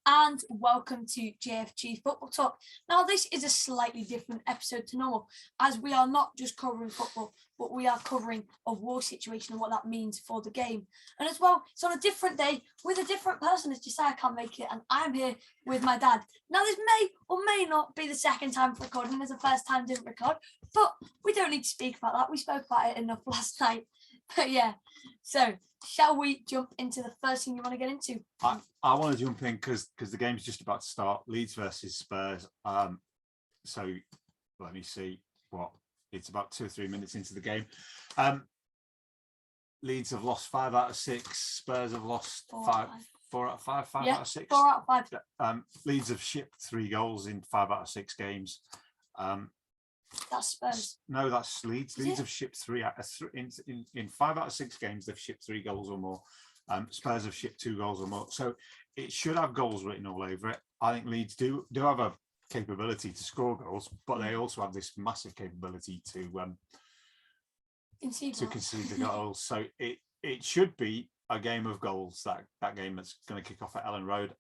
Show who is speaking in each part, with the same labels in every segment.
Speaker 1: and welcome to JFG Football Talk. Now, this is a slightly different episode to normal, as we are not just covering football, but we are covering a war situation and what that means for the game. And as well, it's on a different day with a different person, as Josiah can't make it, and I'm here with my dad. Now, this may or may not be the second time for recording, as the first time didn't record, but we don't need to speak about that. We spoke about it enough last night. But yeah, so shall we jump into the first thing you want to get into?
Speaker 2: I want to jump in because the game's just about to start. Leeds versus Spurs. So let me see what it's about 2 or 3 minutes into the game. Leeds have lost 5 out of 6. Spurs have lost 4 out of 5. 5 out of 6.
Speaker 1: 4 out of 5.
Speaker 2: Leeds have shipped 3 goals in 5 out of 6 games.
Speaker 1: That's Spurs.
Speaker 2: No, that's Leeds. Leeds have shipped 3 out of 3 in 5 out of 6 games. They've shipped 3 goals or more. Spurs have shipped 2 goals or more. So it should have goals written all over it. I think Leeds do have a capability to score goals, but they also have this massive capability to concede the goals. So it should be a game of goals. That game that's going to kick off at Ellen Road.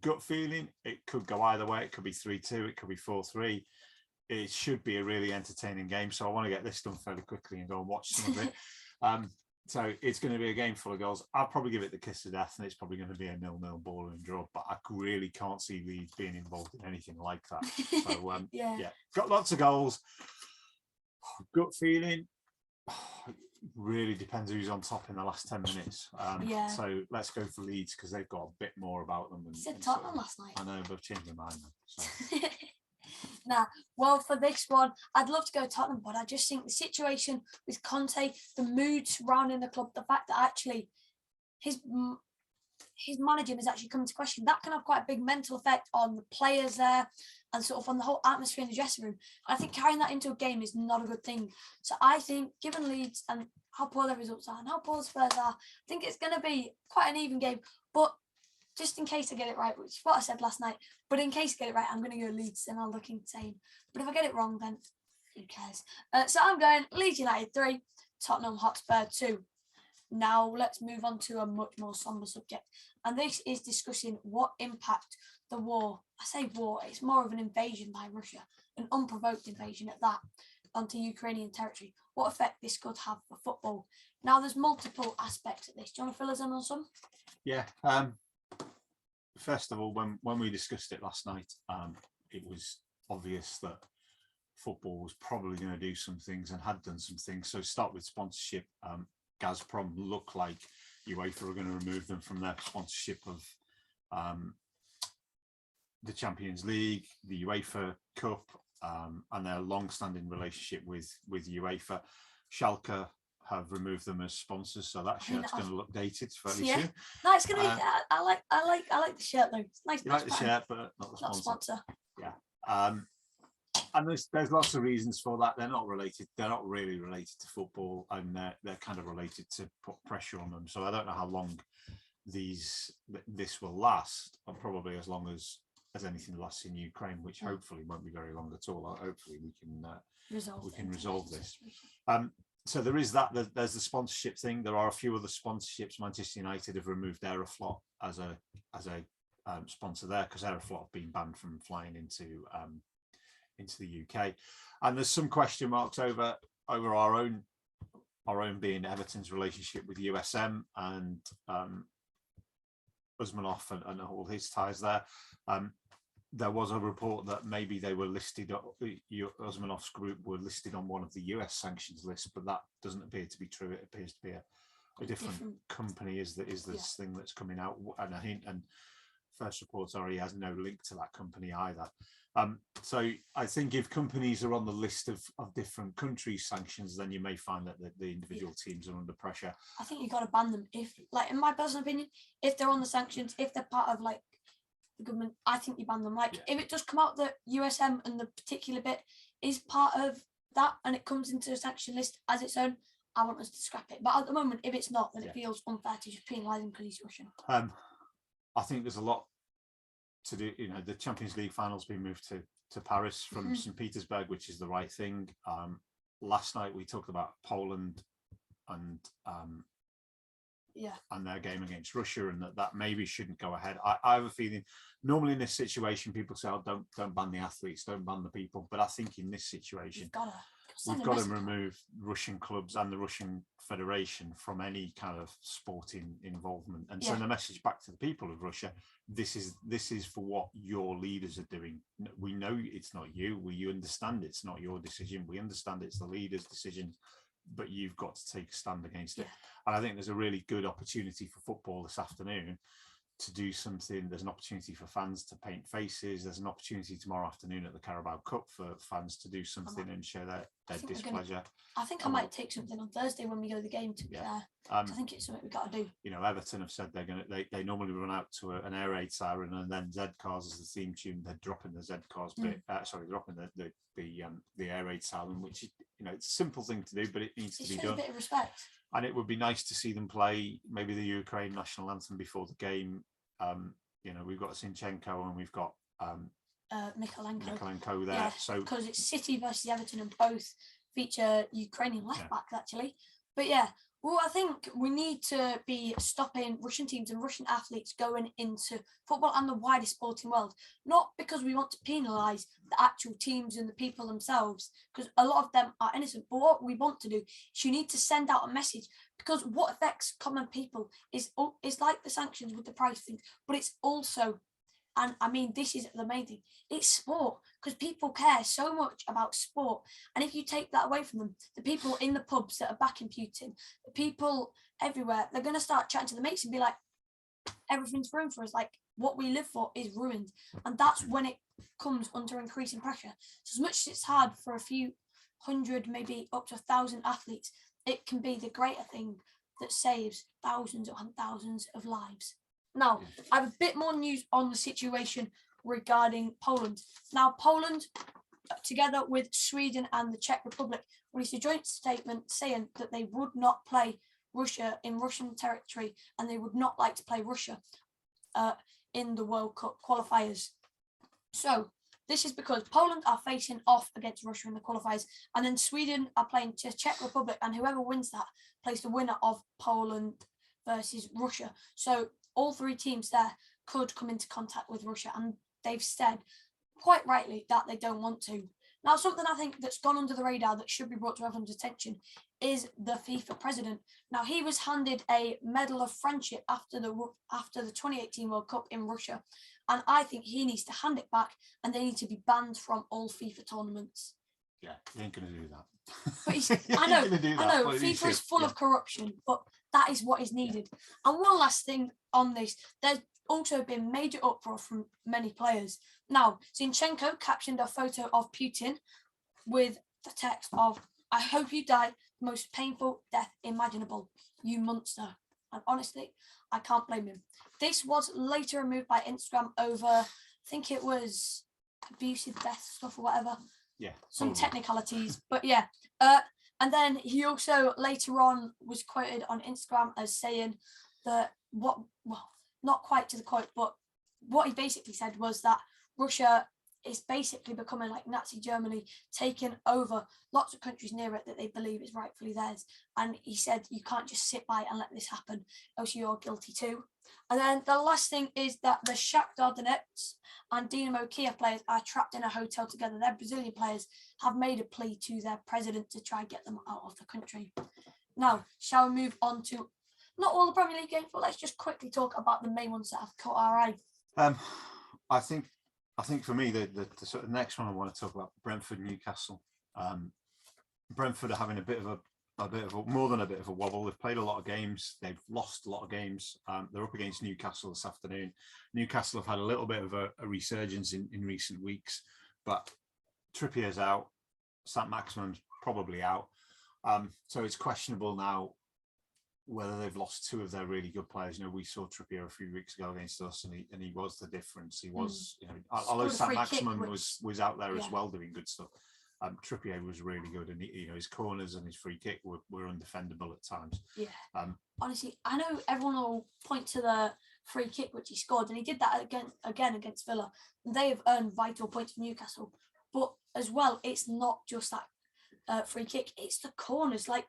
Speaker 2: Gut feeling, it could go either way. It could be 3-2, it could be 4-3. It should be a really entertaining game. So I want to get this done fairly quickly and go and watch some of it. So it's going to be a game full of goals. I'll probably give it the kiss of death, and it's probably going to be a 0-0 ball and draw. But I really can't see Leeds being involved in anything like that. So yeah, got lots of goals. Gut feeling. Really depends who's on top in the last 10 minutes. So let's go for Leeds because they've got a bit more about them.
Speaker 1: You said Tottenham last night.
Speaker 2: I know, but I've changed my mind now. So.
Speaker 1: Well, for this one, I'd love to go Tottenham, but I just think the situation with Conte, the mood surrounding the club, the fact that actually his managing has actually come into question, that can have quite a big mental effect on the players there and sort of on the whole atmosphere in the dressing room. And I think carrying that into a game is not a good thing. So I think, given Leeds and how poor their results are and how poor the Spurs are, I think it's going to be quite an even game. But just in case I get it right, which is what I said last night, but in case I get it right, I'm going to go Leeds and I'll look insane. But if I get it wrong, then who cares? So I'm going Leeds United 3, Tottenham Hotspur 2. Now let's move on to a much more somber subject. And this is discussing what impact the war, I say war, it's more of an invasion by Russia, an unprovoked invasion at that, onto Ukrainian territory. What effect this could have for football. Now there's multiple aspects of this. Do you want to fill us in on some?
Speaker 2: Yeah. First of all, when we discussed it last night, it was obvious that football was probably going to do some things and had done some things. So start with sponsorship. Gazprom look like UEFA are going to remove them from their sponsorship of the Champions League, the UEFA Cup, and their long-standing relationship with UEFA. Schalke have removed them as sponsors, so that shirt's going to look dated fairly soon.
Speaker 1: No, it's going to be. I like the shirt though. It's nice.
Speaker 2: You like the shirt, but not the sponsor. Yeah. And there's lots of reasons for that. They're not related. They're not really related to football, and they're kind of related to put pressure on them. So I don't know how long this will last. Or probably as long as anything lasts in Ukraine, which hopefully won't be very long at all. Hopefully we can resolve this. So there is that. There's the sponsorship thing. There are a few other sponsorships. Manchester United have removed Aeroflot as a sponsor there because Aeroflot have been banned from flying into the UK, and there's some question marks over our own being Everton's relationship with USM and Usmanov and all his ties there. There was a report that maybe they were listed, Usmanov's group were listed on one of the US sanctions lists, but that doesn't appear to be true. It appears to be a different company is this thing that's coming out, and first reports are he has no link to that company either. So I think if companies are on the list of different countries' sanctions, then you may find that the individual teams are under pressure.
Speaker 1: I think you've got to ban them. If, like, in my personal opinion, if they're on the sanctions, if they're part of like the government, I think you ban them. Like if it does come out that USM and the particular bit is part of that and it comes into a sanction list as its own, I want us to scrap it. But at the moment, if it's not, then it feels unfair to just penalise them because he's Russian.
Speaker 2: I think there's a lot to do. You know, the Champions League final's been moved to Paris from St. Petersburg, which is the right thing. Last night we talked about Poland and and their game against Russia, and that maybe shouldn't go ahead. I have a feeling normally in this situation people say, oh, don't ban the athletes, don't ban the people, but I think in this situation we've got to remove Russian clubs and the Russian Federation from any kind of sporting involvement and send a message back to the people of Russia. This is for what your leaders are doing. We know it's not you. We understand it's not your decision. We understand it's the leaders' decision, but you've got to take a stand against it. And I think there's a really good opportunity for football this afternoon to do something. There's an opportunity for fans to paint faces. There's an opportunity tomorrow afternoon at the Carabao Cup for fans to do something and show their displeasure.
Speaker 1: I think I might take something on Thursday when we go to the game, to be fair. I think it's something we've got to do. You
Speaker 2: know, Everton have said they normally run out to an air raid siren and then Z cars as the theme tune. They're dropping the Z cars bit. Dropping the air raid siren, which, you know, it's a simple thing to do, but it needs to be done.
Speaker 1: A bit of respect.
Speaker 2: And it would be nice to see them play maybe the Ukraine national anthem before the game. You know, we've got Zinchenko and we've got Mikolenko there. So
Speaker 1: because it's City versus Everton and both feature Ukrainian left backs actually. But well, I think we need to be stopping Russian teams and Russian athletes going into football and the wider sporting world. Not because we want to penalise the actual teams and the people themselves, because a lot of them are innocent. But what we want to do is you need to send out a message, because what affects common people is like the sanctions with the price things, but it's also, and I mean, this is the main thing, it's sport, because people care so much about sport. And if you take that away from them, the people in the pubs that are backing Putin, the people everywhere, they're going to start chatting to the mates and be like, everything's ruined for us. Like, what we live for is ruined. And that's when it comes under increasing pressure. So as much as it's hard for a few hundred, maybe up to 1,000 athletes, it can be the greater thing that saves thousands and thousands of lives. Now, I have a bit more news on the situation regarding Poland. Now, Poland, together with Sweden and the Czech Republic, released a joint statement saying that they would not play Russia in Russian territory and they would not like to play Russia in the World Cup qualifiers. So, this is because Poland are facing off against Russia in the qualifiers, and then Sweden are playing the Czech Republic, and whoever wins that plays the winner of Poland versus Russia. So all three teams there could come into contact with Russia, and they've said, quite rightly, that they don't want to. Now, something I think that's gone under the radar that should be brought to everyone's attention is the FIFA president. Now, he was handed a Medal of Friendship after the 2018 World Cup in Russia, and I think he needs to hand it back, and they need to be banned from all FIFA tournaments.
Speaker 2: Yeah, he ain't going to do that.
Speaker 1: But I know, FIFA is full of corruption, but that is what is needed. And one last thing on this, there's also been major uproar from many players. Now, Zinchenko captioned a photo of Putin with the text of, "I hope you die the most painful death imaginable, you monster." And honestly, I can't blame him. This was later removed by Instagram over, I think it was abusive death stuff or whatever.
Speaker 2: Yeah.
Speaker 1: Some technicalities, but yeah. And then he also later on was quoted on Instagram as saying that not quite to the quote, but what he basically said was that Russia is basically becoming like Nazi Germany, taking over lots of countries near it that they believe is rightfully theirs. And he said, you can't just sit by and let this happen, else you're guilty too. And then the last thing is that the Shakhtar Donetsk and Dinamo Kiev players are trapped in a hotel together. Their Brazilian players have made a plea to their president to try and get them out of the country. Now, shall we move on to not all the Premier League games, but let's just quickly talk about the main ones that have caught our eye.
Speaker 2: I think for me, the sort of next one I want to talk about, Brentford, Newcastle. Brentford are having a bit of a more than a bit of a wobble. They've played a lot of games. They've lost a lot of games. They're up against Newcastle this afternoon. Newcastle have had a little bit of a resurgence in recent weeks, but Trippier's out. Saint-Maximin's probably out. So it's questionable now whether they've lost two of their really good players. You know, we saw Trippier a few weeks ago against us, and he was the difference. He was, you know, although Saint-Maximin was out there as well doing good stuff. Trippier was really good, and his corners and his free kick were undefendable at times.
Speaker 1: Yeah. Honestly, I know everyone will point to the free kick which he scored, and he did that again against Villa. And they have earned vital points for Newcastle, but as well, it's not just that free kick; it's the corners. Like,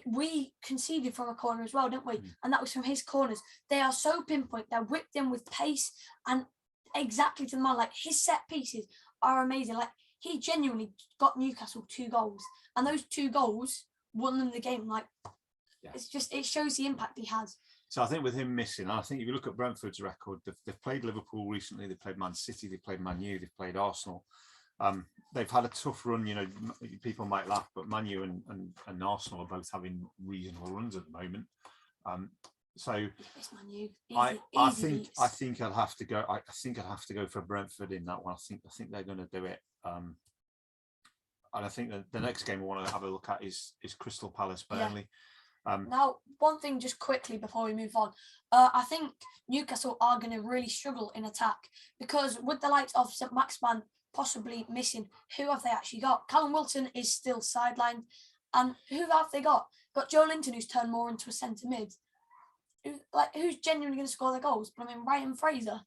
Speaker 1: we conceded from a corner as well, didn't we? And that was from his corners. They are so pinpoint. They're whipped in with pace and exactly to the man. Like, his set pieces are amazing. Like, he genuinely got Newcastle 2 goals, and those 2 goals won them the game. Like, it's just, it shows the impact he has.
Speaker 2: So I think with him missing, I think if you look at Brentford's record, they've played Liverpool recently, they've played Man City, they've played Man U, they've played Arsenal. They've had a tough run. You know, people might laugh, but Man U and Arsenal are both having reasonable runs at the moment. So
Speaker 1: it's Man U.
Speaker 2: I think I'd have to go. I think I'd have to go for Brentford in that one. I think they're going to do it. And I think that the next game we want to have a look at is Crystal Palace Burnley.
Speaker 1: Now, one thing just quickly before we move on, I think Newcastle are going to really struggle in attack, because with the likes of St Maximin possibly missing, who have they actually got? Callum Wilson is still sidelined, and who have they got? Got Joe Linton, who's turned more into a centre mid. Who's genuinely going to score their goals? But I mean, Ryan Fraser,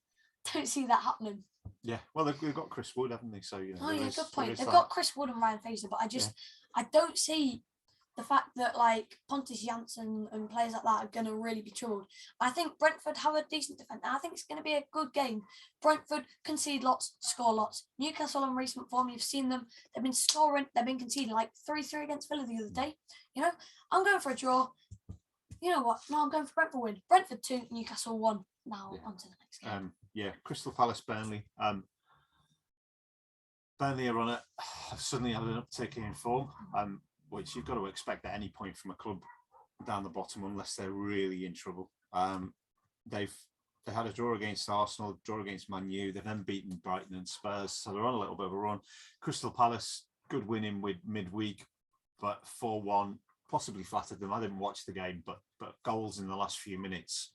Speaker 1: don't see that happening.
Speaker 2: Yeah, well, they've got Chris Wood, haven't they? So, you know.
Speaker 1: Oh yeah, good point. They've got Chris Wood and Ryan Fraser, but I don't see the fact that like Pontus Jansson and players like that are going to really be troubled. I think Brentford have a decent defence. I think it's going to be a good game. Brentford concede lots, score lots. Newcastle in recent form, you've seen them. They've been scoring. They've been conceding, like 3-3 against Villa the other day. You know, I'm going for a draw. You know what? No, I'm going for Brentford win. Brentford 2, Newcastle 1. Now on to the next game.
Speaker 2: Crystal Palace Burnley. Burnley are on it. Suddenly had an uptick in form. Which you've got to expect at any point from a club down the bottom, unless they're really in trouble. They had a draw against Arsenal, draw against Man U. They've then beaten Brighton and Spurs, so they're on a little bit of a run. Crystal Palace, good win in midweek, but 4-1 possibly flattered them. I didn't watch the game, but goals in the last few minutes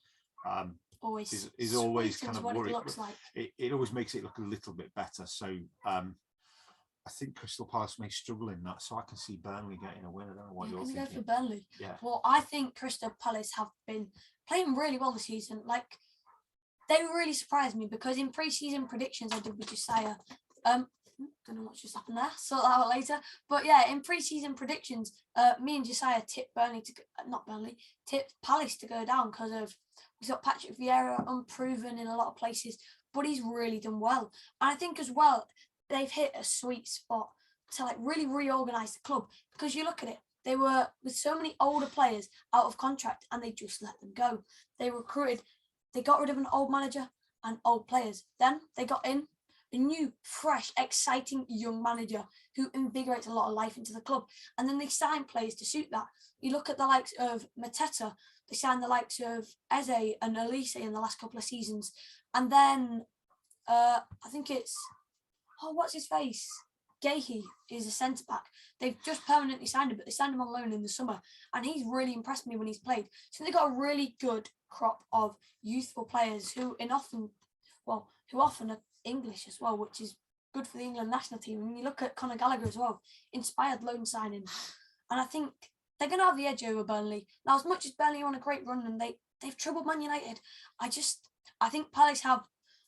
Speaker 2: is always kind of worrying. It always makes it look a little bit better. So. I think Crystal Palace may struggle in that, so I can see Burnley getting a win. I don't know what you're thinking.
Speaker 1: Go for Burnley.
Speaker 2: Yeah.
Speaker 1: Well, I think Crystal Palace have been playing really well this season. Like, they really surprised me, because in pre-season predictions I did with Josiah. Don't know what just happened there. Sort that out later. But yeah, in pre-season predictions, me and Josiah tipped tipped Palace to go down, because of we thought Patrick Vieira unproven in a lot of places, but he's really done well. And I think as well, they've hit a sweet spot to like really reorganize the club, because you look at it, they were with so many older players out of contract and they just let them go. They got rid of an old manager and old players. Then they got in a new, fresh, exciting young manager who invigorates a lot of life into the club. And then they sign players to suit that. You look at the likes of Mateta, they signed the likes of Eze and Elise in the last couple of seasons. And then I think it's what's his face? Gahey is a centre back. They've just permanently signed him, but they signed him on loan in the summer, and he's really impressed me when he's played. So they got a really good crop of youthful players who often are English as well, which is good for the England national team. And you look at Conor Gallagher as well, inspired loan signing, and I think they're going to have the edge over Burnley. Now, as much as Burnley are on a great run and they've troubled Man United, I think Palace have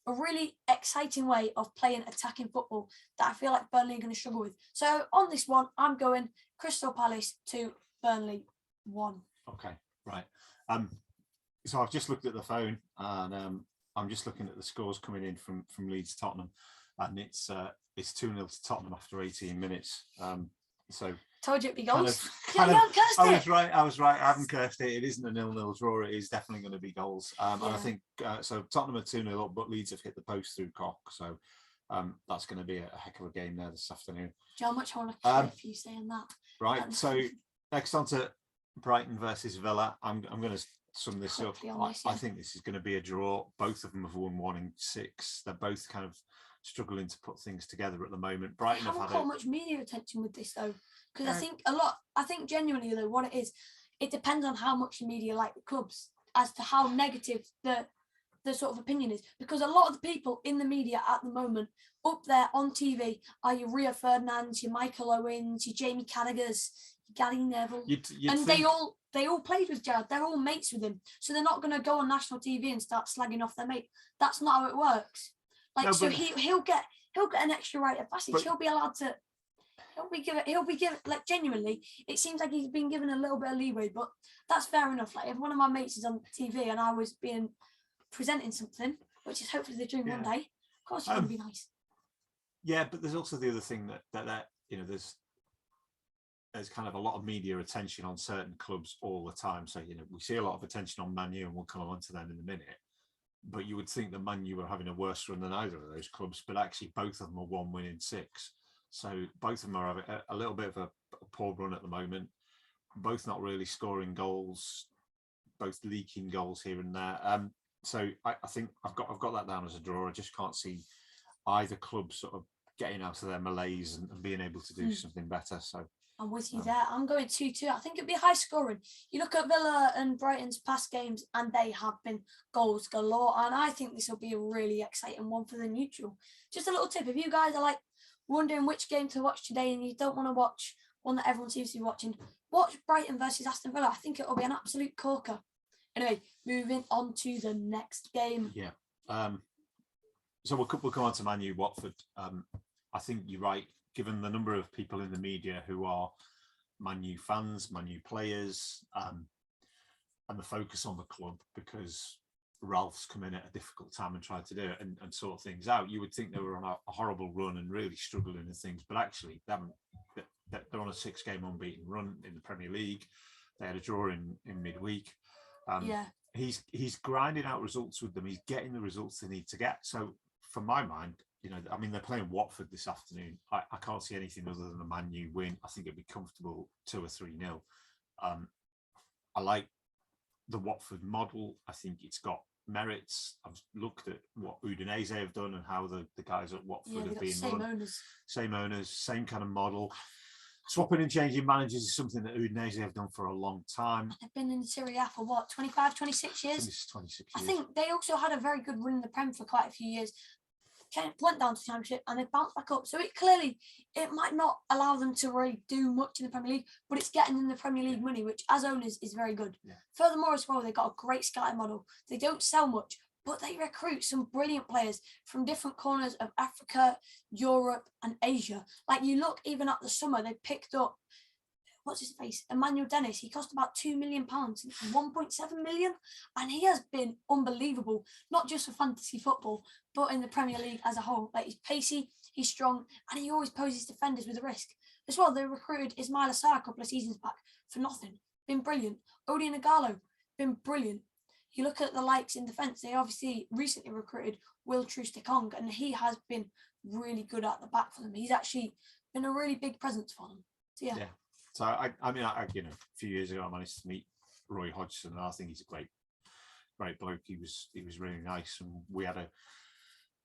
Speaker 1: a really exciting way of playing attacking football that I feel like Burnley are going to struggle with. So on this one, I'm going Crystal Palace 2, Burnley 1.
Speaker 2: Okay, right. So I've just looked at the phone, and I'm just looking at the scores coming in from Leeds Tottenham, and it's 2-0 to Tottenham after 18 minutes. So
Speaker 1: told you it'd be goals.
Speaker 2: I was right. I haven't cursed it. It isn't a 0-0 draw. It is definitely going to be goals. And I think so. Tottenham are 2-0 up, but Leeds have hit the post through Cock. So that's going to be a heck of a game there this afternoon.
Speaker 1: Do you know how much I want to clip you saying that?
Speaker 2: Right. So next on to Brighton versus Villa. I'm going to sum this up. I think this is going to be a draw. Both of them have won 1 in 6. They're both kind of struggling to put things together at the moment. Brighton have had
Speaker 1: caught much media attention with this though, because I think genuinely though, what it is, it depends on how much the media like the clubs as to how negative the sort of opinion is, because a lot of the people in the media at the moment up there on TV are your Rio Ferdinands, your Michael Owens, your Jamie Carragher's, your Gary Neville, and they all played with Gerrard. They're all mates with him, so they're not going to go on national TV and start slagging off their mate. That's not how it works. Like, no, so he'll get an extra rite of passage. He'll be allowed to. He'll be given, like, genuinely, it seems like he's been given a little bit of leeway, but that's fair enough. Like, if one of my mates is on TV and I was presenting something, which is hopefully the dream one day, of course it's going to be nice.
Speaker 2: Yeah, but there's also the other thing that there's kind of a lot of media attention on certain clubs all the time. So, we see a lot of attention on Man U, and we'll come on to them in a minute. But you would think that Man U were having a worse run than either of those clubs, but actually both of them are 1 win in 6. So both of them are having a little bit of a poor run at the moment. Both not really scoring goals, both leaking goals here and there. So I think I've got that down as a draw. I just can't see either club sort of getting out of their malaise and being able to do something better. So
Speaker 1: I'm with you there. I'm going 2-2. I think it'd be high scoring. You look at Villa and Brighton's past games, and they have been goals galore. And I think this will be a really exciting one for the neutral. Just a little tip: if you guys are like wondering which game to watch today, and you don't want to watch one that everyone seems to be watching, watch Brighton versus Aston Villa. I think it'll be an absolute corker. Anyway, moving on to the next game.
Speaker 2: Yeah. So we'll come on to Man U Watford. I think you're right. Given the number of people in the media who are Man U fans, Man U players, and the focus on the club, because Ralph's come in at a difficult time and tried to do it and sort things out, you would think they were on a horrible run and really struggling in things, but actually they're on a 6-game unbeaten run in the Premier League. They had a draw in midweek. He's grinding out results with them. He's getting the results they need to get. So from my mind, they're playing Watford this afternoon. I can't see anything other than a Man U win. I think it'd be comfortable 2 or 3-0. I like the Watford model. I think it's got merits. I've looked at what Udinese have done and how the guys at Watford have been run. Same owners, same kind of model. Swapping and changing managers is something that Udinese have done for a long time.
Speaker 1: They've been in Serie A for what, 25, 26 years?
Speaker 2: 26 years.
Speaker 1: I think they also had a very good run in the Prem for quite a few years. Went down to the Championship and they bounced back up. So it might not allow them to really do much in the Premier League, but it's getting them the Premier League money, which as owners is very good.
Speaker 2: Yeah.
Speaker 1: Furthermore as well, they've got a great scouting model. They don't sell much, but they recruit some brilliant players from different corners of Africa, Europe and Asia. Like, you look even at the summer, they picked up, what's his face, Emmanuel Dennis. He cost about £2 million, 1.7 million, and he has been unbelievable, not just for fantasy football, but in the Premier League as a whole. Like, he's pacey, he's strong, and he always poses defenders with a risk. As well, they recruited Ismail Assar a couple of seasons back for nothing. Been brilliant. Odi Nagalo, been brilliant. You look at the likes in defence, they obviously recently recruited Will Troost-Ekong, and he has been really good at the back for them. He's actually been a really big presence for them. So, yeah.
Speaker 2: So I a few years ago I managed to meet Roy Hodgson, and I think he's a great bloke. He was really nice, and we had a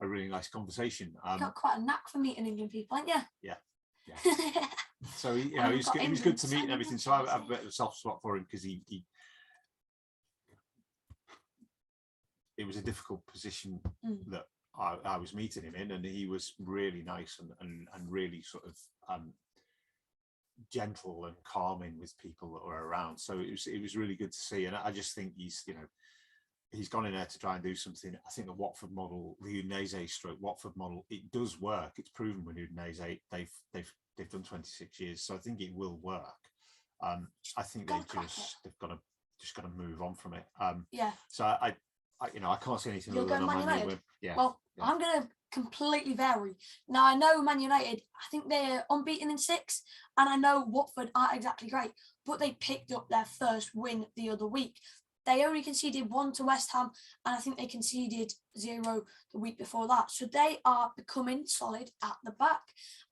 Speaker 2: really nice conversation.
Speaker 1: You got quite a knack for meeting England people, haven't you?
Speaker 2: Yeah. So he was good to meet and everything. So I have a bit of a soft spot for him because it was a difficult position that I was meeting him in, and he was really nice and really sort of gentle and calming with people that were around. So it was really good to see, and I just think he's gone in there to try and do something. I think the Watford model, the Udinese Watford model, it does work. It's proven with Udinese. They've done 26 years, so I think it will work. I think they've got to move on from it. So I can't see anything other than a Man United win. Yeah.
Speaker 1: Well, yeah. I'm going to completely vary. Now, I know Man United, I think they're unbeaten in 6, and I know Watford aren't exactly great, but they picked up their first win the other week. They only conceded 1 to West Ham, and I think they conceded 0 the week before that. So they are becoming solid at the back.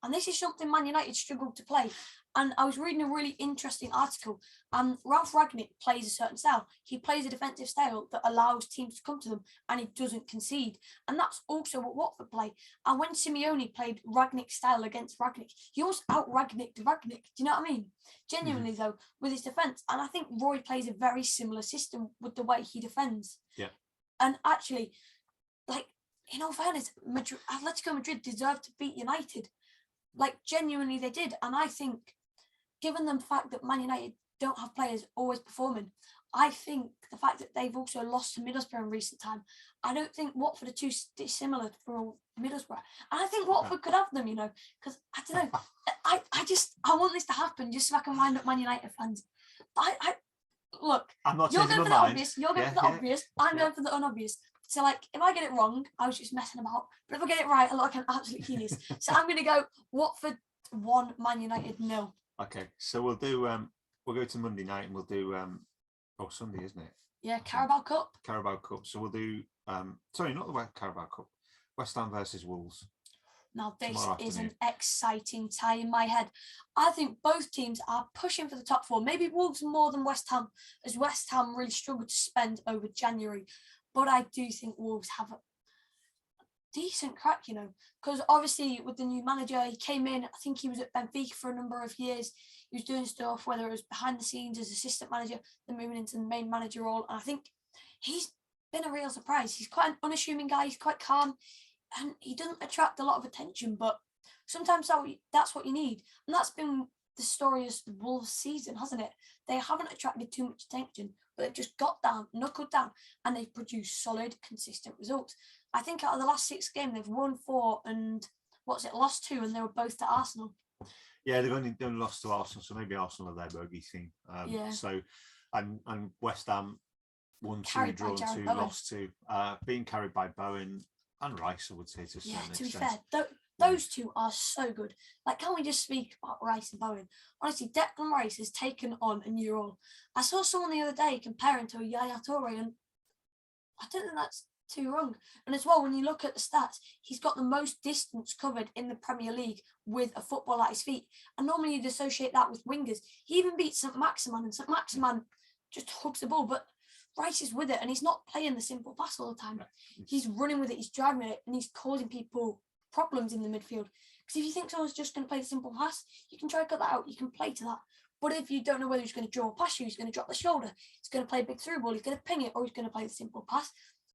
Speaker 1: And this is something Man United struggled to play. And I was reading a really interesting article. Ralph Rangnick plays a certain style. He plays a defensive style that allows teams to come to them, and he doesn't concede. And that's also what Watford play. And when Simeone played Rangnick's style against Rangnick, he almost out-Rangnicked Rangnick. Do you know what I mean? Genuinely, though, with his defence. And I think Roy plays a very similar system with the way he defends.
Speaker 2: Yeah.
Speaker 1: And actually, like, in all fairness, Atletico Madrid deserved to beat United. Like, genuinely they did. And I think, given the fact that Man United don't have players always performing, I think the fact that they've also lost to Middlesbrough in recent time, I don't think Watford are too dissimilar from Middlesbrough. And I think Watford could have them, because I don't know. I want this to happen just so I can wind up Man United fans. Look,
Speaker 2: I'm not
Speaker 1: you're
Speaker 2: changing
Speaker 1: going
Speaker 2: my
Speaker 1: for the
Speaker 2: mind.
Speaker 1: obvious, you're going for the obvious, I'm going for the unobvious. So, like, if I get it wrong, I was just messing about. But if I get it right, I look like an absolute genius. So I'm going to go Watford 1, Man United 0.
Speaker 2: Okay, so we'll go to Monday night and we'll do Sunday, isn't it?
Speaker 1: Yeah, Carabao Cup.
Speaker 2: Carabao Cup. So we'll do sorry, not the Carabao Cup. West Ham versus Wolves.
Speaker 1: Now this is an exciting tie in my head. I think both teams are pushing for the top 4. Maybe Wolves more than West Ham, as West Ham really struggled to spend over January. But I do think Wolves have a decent crack, because obviously with the new manager, he came in, I think he was at Benfica for a number of years. He was doing stuff, whether it was behind the scenes as assistant manager, then moving into the main manager role. And I think he's been a real surprise. He's quite an unassuming guy. He's quite calm and he doesn't attract a lot of attention, but sometimes that's what you need. And that's been the story of the Wolves season, hasn't it? They haven't attracted too much attention, but they've just got down, knuckled down, and they've produced solid, consistent results. I think out of the last 6 games, they've won 4 and lost 2, and they were both to Arsenal.
Speaker 2: Yeah, they've only lost to Arsenal, so maybe Arsenal are their bogey team. So, and West Ham won 2, drawn 2, lost 2, being carried by Bowen and Rice, I would say, to a certain extent.
Speaker 1: To be fair, those two are so good. Like, can we just speak about Rice and Bowen? Honestly, Declan Rice has taken on a new role. I saw someone the other day comparing to Yaya Toure, and I don't think that's too wrong. And as well, when you look at the stats, he's got the most distance covered in the Premier League with a football at his feet. And normally you'd associate that with wingers. He even beat St. Maximin, and St. Maximin just hugs the ball, but Rice is with it, and he's not playing the simple pass all the time. He's running with it, he's driving with it, and he's causing people problems in the midfield. Because if you think someone's just going to play the simple pass, you can try to cut that out, you can play to that. But if you don't know whether he's going to draw past you, he's going to drop the shoulder, he's going to play a big through ball, he's going to ping it, or he's going to play the simple pass,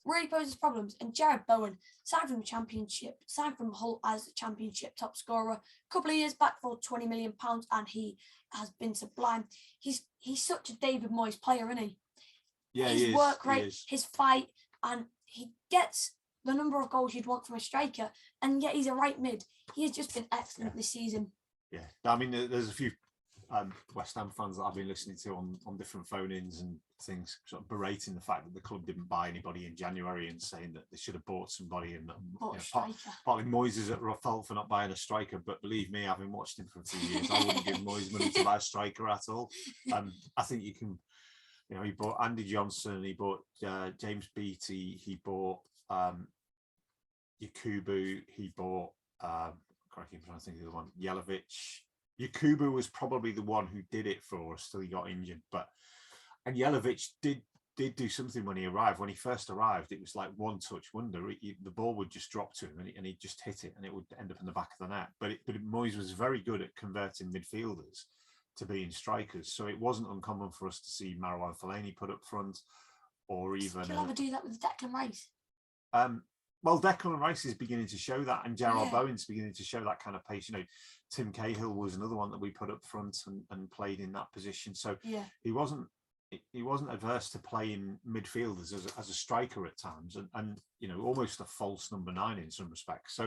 Speaker 1: really poses problems. And Jared Bowen, signed from the Championship, signed from Hull as the Championship top scorer a couple of years back for £20 million, and he has been sublime. He's such a David Moyes player, isn't he?
Speaker 2: Yeah,
Speaker 1: his work rate, his fight, and he gets the number of goals you'd want from a striker, and yet he's a right mid. He has just been excellent this season.
Speaker 2: Yeah, I mean, there's a few West Ham fans that I've been listening to on different phone-ins and things, sort of berating the fact that the club didn't buy anybody in January and saying that they should have bought somebody. And partly Moyes is at fault for not buying a striker, but believe me, having watched him for 2 years, I wouldn't give Moyes money to buy a striker at all. I think you can. He bought Andy Johnson, he bought James Beattie, he bought Yakubu, he bought correctly, I'm trying to think of the one, Jelavic. Yakubu was probably the one who did it for us till he got injured, and Jelavic did do something when he arrived. When he first arrived, it was like one touch wonder. The ball would just drop to him and he'd just hit it and it would end up in the back of the net. But Moyes was very good at converting midfielders to being strikers, so it wasn't uncommon for us to see Marouane Fellaini put up front, or even.
Speaker 1: He'll ever do that with Declan Rice?
Speaker 2: Well, Declan Rice is beginning to show that, and Jarrod Bowen's beginning to show that kind of pace. Tim Cahill was another one that we put up front and played in that position. So he wasn't adverse to playing midfielders as a striker at times, and almost a false number 9 in some respects.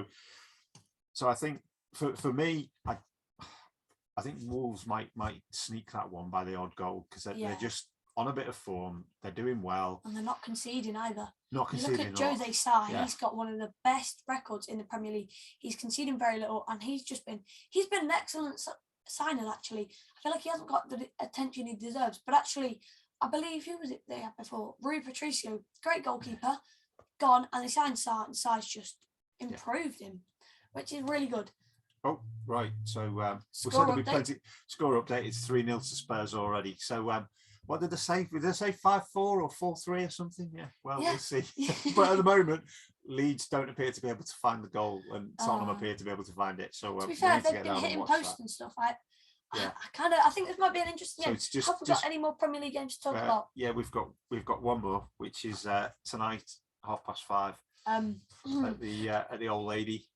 Speaker 2: So I think for me, I think Wolves might sneak that one by the odd goal, because they're just on a bit of form. They're doing well,
Speaker 1: and they're not conceding either.
Speaker 2: Not conceding.
Speaker 1: You look at Jose Sarr; he's got one of the best records in the Premier League. He's conceding very little, and he's been an excellent signing. Actually, I feel like he hasn't got the attention he deserves. But actually, I believe who was it they had before? Rui Patricio, great goalkeeper, gone, and they signed Sarr, and Sarr's just improved him, which is really good.
Speaker 2: Oh, right. So we said there'll be plenty. Score update. It's 3-0 to Spurs already. So what did they say? Did they say 5-4 or 4-3 or something? Yeah. Well, we'll see. But at the moment, Leeds don't appear to be able to find the goal, and Tottenham appear to be able to find it. So
Speaker 1: to be fair, they've been hitting posts and stuff. I think this might be an interesting game. Have we got any more Premier League games to talk about?
Speaker 2: Yeah, we've got one more, which is tonight, 5:30, at the Old Lady.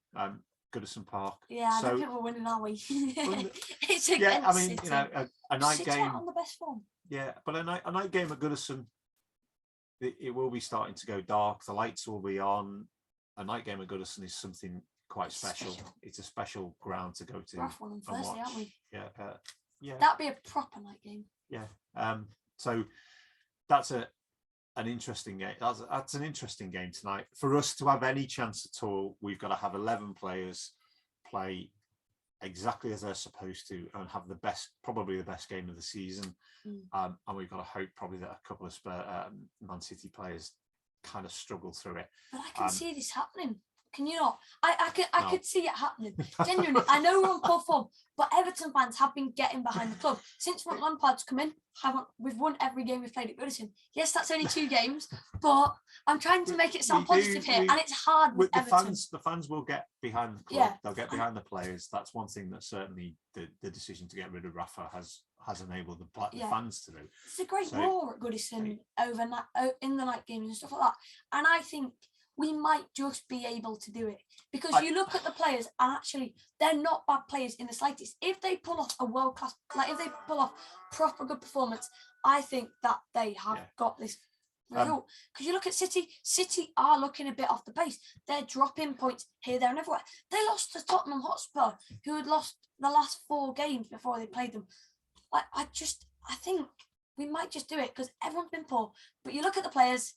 Speaker 2: Goodison Park.
Speaker 1: Yeah, I don't think we're winning, are we? It's against City.
Speaker 2: A night
Speaker 1: City
Speaker 2: game
Speaker 1: on the best form.
Speaker 2: Yeah, but a night game at Goodison, it will be starting to go dark. The lights will be on. A night game at Goodison is something quite special. It's a special ground to go to.
Speaker 1: We're off one on Thursday, aren't we?
Speaker 2: Yeah, yeah.
Speaker 1: That'd be a proper night game.
Speaker 2: Yeah. So that's an interesting game. That's an interesting game tonight. For us to have any chance at all, we've got to have 11 players play exactly as they're supposed to and have probably the best game of the season. And we've got to hope probably that a couple of Man City players kind of struggle through it.
Speaker 1: But I can see this happening. Can you not? I could see it happening. Genuinely, I know we're on poor form, but Everton fans have been getting behind the club since Frank Lampard's come in. We've won every game we've played at Goodison. Yes, that's only 2 games, but I'm trying to make it sound positive here, and it's hard with Everton.
Speaker 2: The fans will get behind the club. Yeah. They'll get behind the players. That's one thing that certainly the decision to get rid of Rafa has enabled the fans to do.
Speaker 1: It's a great roar at Goodison in the night games and stuff like that, and I think we might just be able to do it because you look at the players and actually they're not bad players in the slightest. If they pull off a world class, if they pull off proper good performance, I think that they have got this result. Because you look at City are looking a bit off the pace. They're dropping points here, there, and everywhere. They lost to Tottenham Hotspur, who had lost the last 4 games before they played them. I think we might just do it because everyone's been poor. But you look at the players.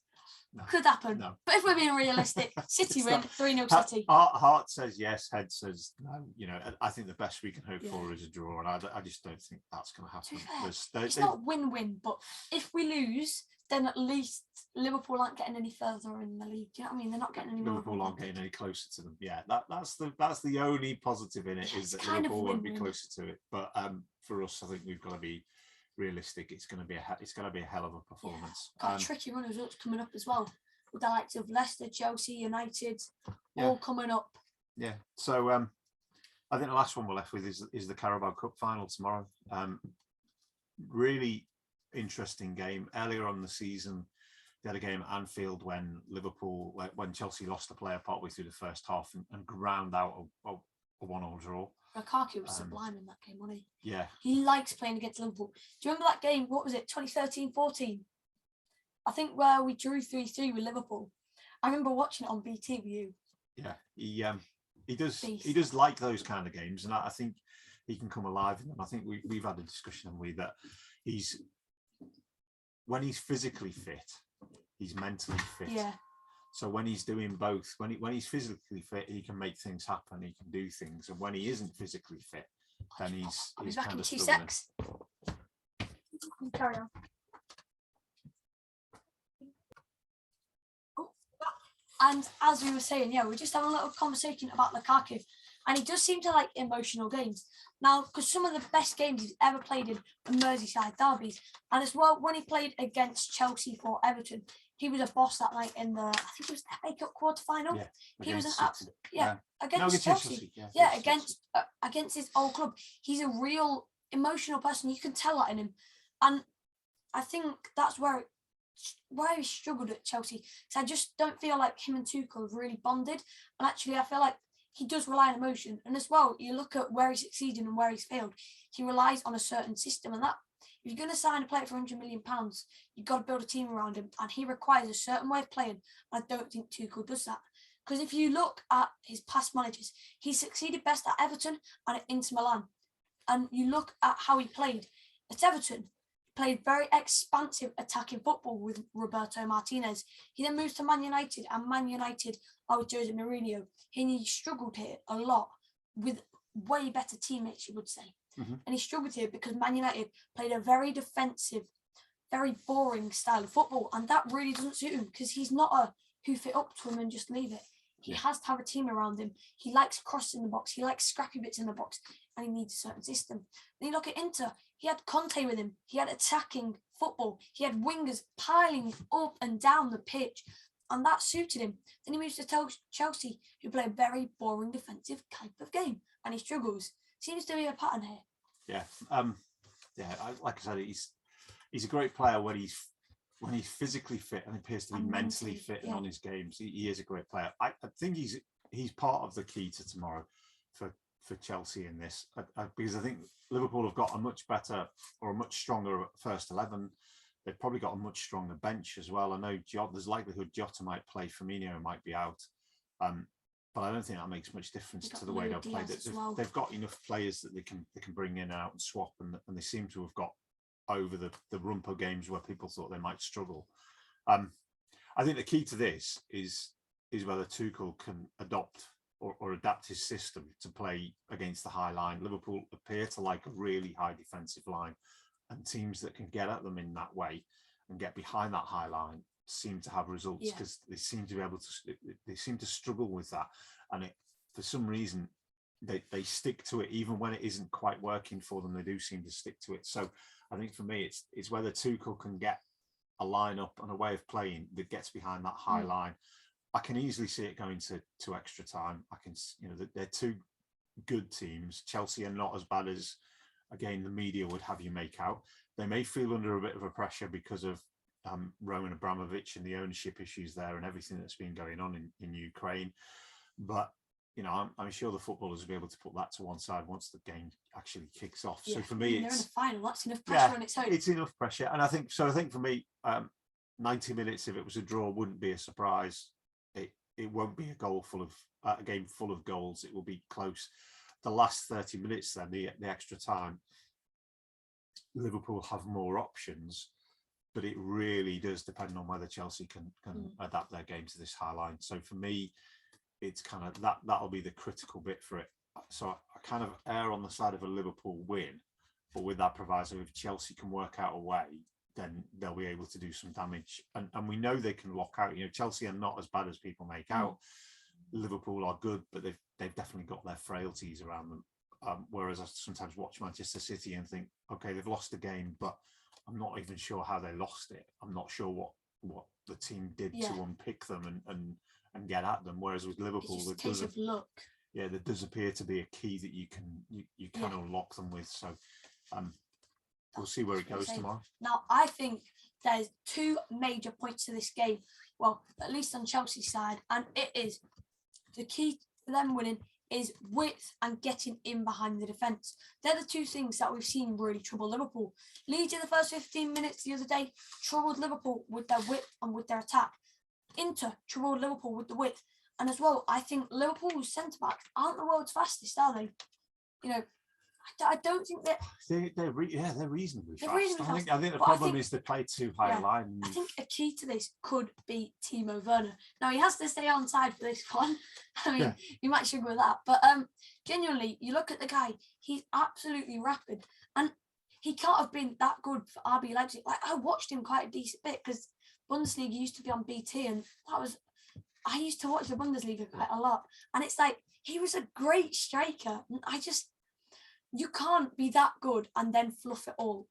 Speaker 1: No, could happen. No. But if we're being realistic, City win 3-0 City.
Speaker 2: Heart says yes, head says no. You know, I think the best we can hope for is a draw, and I just don't think that's going to happen.
Speaker 1: It's not win-win, but if we lose, then at least Liverpool aren't getting any further in the league. Do you know what I mean? They're not getting any more.
Speaker 2: Liverpool aren't getting any closer to them. Yeah, that's the only positive in it is that Liverpool won't be closer to it. But for us, I think we've got to be realistic. It's going to be a hell of a performance.
Speaker 1: Got a tricky run of results coming up as well, with the likes of Leicester, Chelsea, United, all coming up.
Speaker 2: Yeah. So I think the last one we're left with is the Caraboa Cup Final tomorrow. Really interesting game. Earlier on in the season, they had a game at Anfield when Chelsea lost the player partway through the first half and ground out a 1-1 draw.
Speaker 1: Lukaku was sublime in that game, wasn't he?
Speaker 2: Yeah.
Speaker 1: He likes playing against Liverpool. Do you remember that game? What was it? 2013-14? I think where we drew 3-3 with Liverpool. I remember watching it on BT with you.
Speaker 2: Yeah. He does like those kind of games, and I think he can come alive in them. I think we've had a discussion, haven't we, that when he's physically fit, he's mentally fit.
Speaker 1: Yeah.
Speaker 2: So when he's doing both, when he's physically fit, he can make things happen. He can do things, and when he isn't physically fit, then he's
Speaker 1: back
Speaker 2: kind
Speaker 1: in
Speaker 2: of
Speaker 1: 2
Speaker 2: struggling.
Speaker 1: secs. Carry on. And as we were saying, we're just having a little conversation about Lukaku, and he does seem to like emotional games. Now, because some of the best games he's ever played in are Merseyside derbies, and as well when he played against Chelsea for Everton, he was a boss that night in I think it was the FA Cup quarter-final.
Speaker 2: Yeah,
Speaker 1: he was an
Speaker 2: absolute
Speaker 1: against Chelsea. Against his old club. He's a real emotional person. You can tell that in him, and I think that's where he struggled at Chelsea. Because I just don't feel like him and Tuchel have really bonded. And actually, I feel like he does rely on emotion. And as well, you look at where he succeeded and where he's failed. He relies on a certain system, and that. If you're going to sign a player for £100 million, you've got to build a team around him, and he requires a certain way of playing. And I don't think Tuchel does that. Because if you look at his past managers, he succeeded best at Everton and at Inter Milan. And you look at how he played at Everton, he played very expansive attacking football with Roberto Martinez. He then moves to Man United, and Man United are with Jose Mourinho. He struggled here a lot with way better teammates, you would say.
Speaker 2: Mm-hmm.
Speaker 1: And he struggled here because Man United played a very defensive, very boring style of football. And that really doesn't suit him because he's not a hoof it up to him and just leave it. He has to have a team around him. He likes crosses in the box. He likes scrappy bits in the box. And he needs a certain system. Then you look at Inter. He had Conte with him. He had attacking football. He had wingers piling up and down the pitch. And that suited him. Then he moves to Chelsea, who play a very boring defensive type of game. And he struggles. Seems to be a pattern here.
Speaker 2: Yeah. Like I said, he's a great player when he's physically fit and appears to be mentally fit and on his games. He is a great player. I think he's part of the key to tomorrow for Chelsea in this, because I think Liverpool have got a much better or a much stronger first 11. They've probably got a much stronger bench as well. I know there's likelihood Jota might play, Firmino might be out, but I don't think that makes much difference to the way they'll play. They've got enough players that they can bring in and out and swap, and they seem to have got over the rumpo games where people thought they might struggle. I think the key to this is whether Tuchel can adopt or adapt his system to play against the high line. Liverpool appear to like a really high defensive line, and teams that can get at them in that way and get behind that high line seem to have results, because they seem to be able to. They seem to struggle with that, and for some reason they stick to it even when it isn't quite working for them. They do seem to stick to it. So I think for me, it's whether Tuchel can get a lineup and a way of playing that gets behind that high line. I can easily see it going to extra time. I can, they're two good teams. Chelsea are not as bad as, again, the media would have you make out. They may feel under a bit of a pressure because of Roman Abramovich and the ownership issues there and everything that's been going on in Ukraine. But, I'm sure the footballers will be able to put that to one side once the game actually kicks off. Yeah. So for me,
Speaker 1: they're in the final. That's enough pressure on its own.
Speaker 2: It's enough pressure. And I think for me, 90 minutes, if it was a draw, wouldn't be a surprise. It won't be a game full of goals. It will be close. The last 30 minutes, then the extra time, Liverpool have more options, but it really does depend on whether Chelsea can adapt their game to this high line. So for me, it's kind of that'll be the critical bit for it. So I kind of err on the side of a Liverpool win, but with that proviso, if Chelsea can work out a way, then they'll be able to do some damage. And we know they can lock out. Chelsea are not as bad as people make out. Liverpool are good, but they've definitely got their frailties around them. Whereas I sometimes watch Manchester City and think, okay, they've lost the game, but I'm not even sure how they lost it. I'm not sure what the team did to unpick them and get at them. Whereas with Liverpool,
Speaker 1: it's just a case of luck.
Speaker 2: Yeah, there does appear to be a key that you can unlock them with. So we'll see where it goes tomorrow.
Speaker 1: Now, I think there's two major points to this game. Well, at least on Chelsea's side, and it is the key for them winning is width and getting in behind the defence. They're the two things that we've seen really trouble Liverpool. Leeds in the first 15 minutes the other day troubled Liverpool with their width and with their attack. Inter troubled Liverpool with the width. And as well, I think Liverpool's centre-backs aren't the world's fastest, are they? I don't think that
Speaker 2: they're reasonably fast. I think the problem is they play too high a line.
Speaker 1: I think a key to this could be Timo Werner. Now he has to stay on side for this one. I mean, you might struggle with that, but genuinely, you look at the guy; he's absolutely rapid, and he can't have been that good for RB Leipzig. Like I watched him quite a decent bit because Bundesliga used to be on BT, and I used to watch the Bundesliga quite a lot, and it's like he was a great striker. You can't be that good and then fluff it all.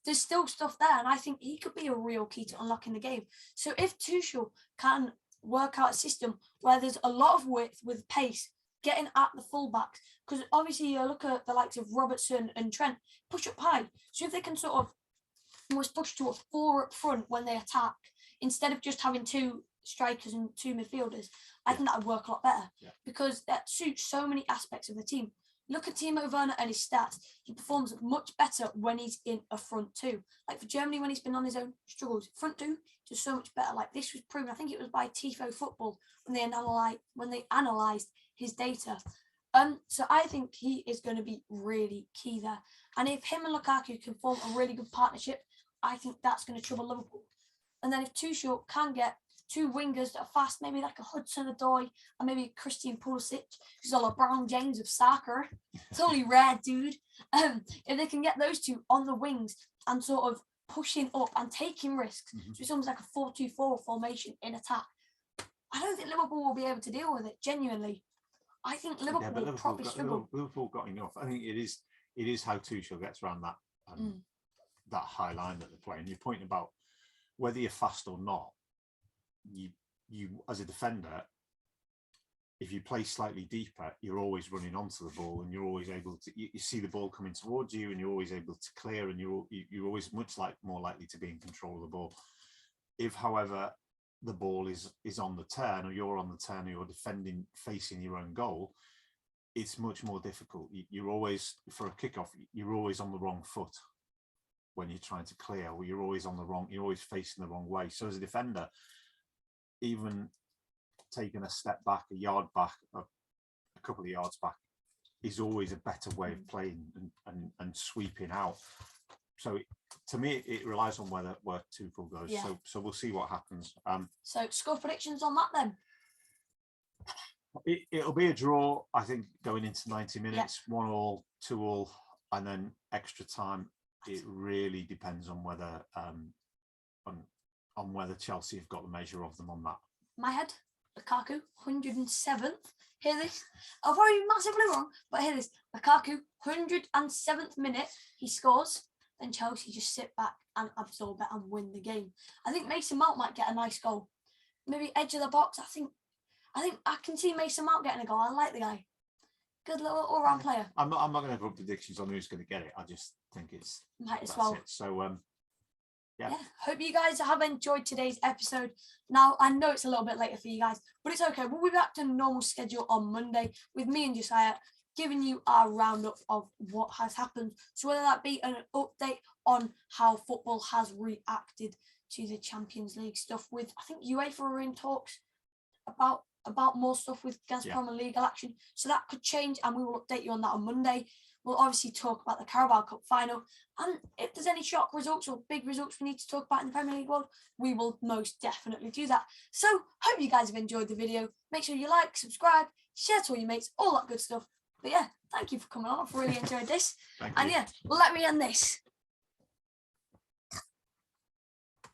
Speaker 1: There's still stuff there, and I think he could be a real key to unlocking the game. So if Tuchel can work out a system where there's a lot of width with pace, getting at the fullbacks, because obviously you look at the likes of Robertson and Trent, push up high. So if they can sort of almost push to a 4 up front when they attack, instead of just having 2 strikers and 2 midfielders, I think that would work a lot better because that suits so many aspects of the team. Look at Timo Werner and his stats. He performs much better when he's in a front 2. Like for Germany, when he's been on his own, struggles. Front 2, just so much better. Like this was proven. I think it was by JFG Football when they analysed his data. So I think he is going to be really key there. And if him and Lukaku can form a really good partnership, I think that's going to trouble Liverpool. And then if Tuchel can get 2 wingers that are fast, maybe like a Hudson-Odoi and maybe a Christian Pulisic, who's all a Brown James of soccer. It's only rare, dude. If they can get those 2 on the wings and sort of pushing up and taking risks, so it's almost like a 4-2-4 formation in attack, I don't think Liverpool will be able to deal with it, genuinely. I think Liverpool will probably struggle.
Speaker 2: Liverpool got enough. I think it is how Tuchel gets around that that high line that they're playing. Your point about whether you're fast or not, you as a defender, if you play slightly deeper, you're always running onto the ball, and you're always able to. You see the ball coming towards you, and you're always able to clear, and you're always more likely to be in control of the ball. If, however, the ball is on the turn, or you're on the turn, or you're defending facing your own goal, it's much more difficult. You're always, for a kickoff, you're always on the wrong foot when you're trying to clear, or you're always facing the wrong way. So as a defender, even taking a step back, a yard back, a couple of yards back, is always a better way of playing and sweeping out. So to me, it relies on where Tuchel goes.
Speaker 1: Yeah.
Speaker 2: So we'll see what happens.
Speaker 1: So score predictions on that then.
Speaker 2: It'll be a draw, I think, going into 90 minutes, 1-1, 2-2, and then extra time. It really depends on whether on whether Chelsea have got the measure of them on that.
Speaker 1: My head, Lukaku, 107th. Hear this? I'll probably be massively wrong, but hear this. Lukaku, 107th minute, he scores, then Chelsea just sit back and absorb it and win the game. I think Mason Mount might get a nice goal. Maybe edge of the box. I think I can see Mason Mount getting a goal. I like the guy. Good little all-round player.
Speaker 2: I'm not going to put predictions on who's going to get it. I just think it's
Speaker 1: might as well.
Speaker 2: It. So yeah.
Speaker 1: Hope you guys have enjoyed today's episode. Now, I know it's a little bit later for you guys, but it's okay. We'll be back to normal schedule on Monday with me and Josiah giving you our roundup of what has happened. So whether that be an update on how football has reacted to the Champions League stuff with, I think UEFA are in talks about more stuff with Gazprom and legal action. So that could change, and we will update you on that on Monday. We'll obviously talk about the Caraboa Cup final, and if there's any shock results or big results we need to talk about in the Premier League world, we will most definitely do that. So hope you guys have enjoyed the video. Make sure you like, subscribe, share to all your mates, all that good stuff. But yeah, thank you for coming on. I've really enjoyed this.
Speaker 2: Thank
Speaker 1: you. And yeah, let me end this.